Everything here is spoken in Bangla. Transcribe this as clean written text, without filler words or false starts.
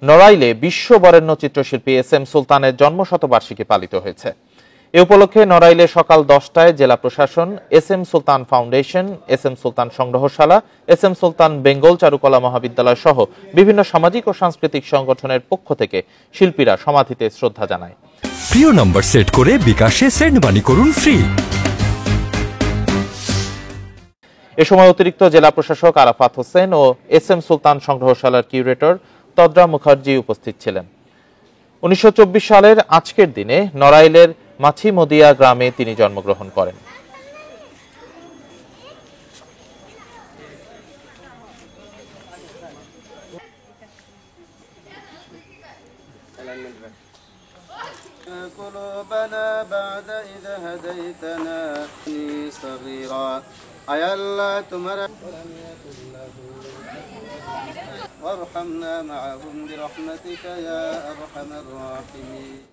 নড়াইলে বিশ্ব বরেণ্য চিত্রশিল্পী এস এম সুলতানের জন্মশতবার্ষিকী পালিত হয়েছে। এ উপলক্ষে নড়াইলে সকাল 10টায় জেলা প্রশাসন, এস এম সুলতান ফাউন্ডেশন, এস এম সুলতান সংগ্রহশালা, এস এম সুলতান বেঙ্গল চারুকলা মহাবিদ্যালয় সহ বিভিন্ন সামাজিক ও সাংস্কৃতিক সংগঠনের পক্ষ থেকে শিল্পীরা সমাধিতে শ্রদ্ধা জানায়। প্রিয় নম্বর সেট করে বিকাশে সেন্ড মানি করুন ফ্রি। এ সময় অতিরিক্ত জেলা প্রশাসক আরাফাত হোসেন ও এস এম সুলতান সংগ্রহশালার কিউরেটর তদ্রা মুখার্জি উপস্থিত ছিলেন। 1924 সালের আজকের দিনে নড়াইলের মাছিমদিয়া গ্রামে তিনি জন্মগ্রহণ করেন। قلوبنا بعد إذا هديتنا صغيرا يا الله تمر وارحمنا معهم برحمتك يا أرحم الراحمين.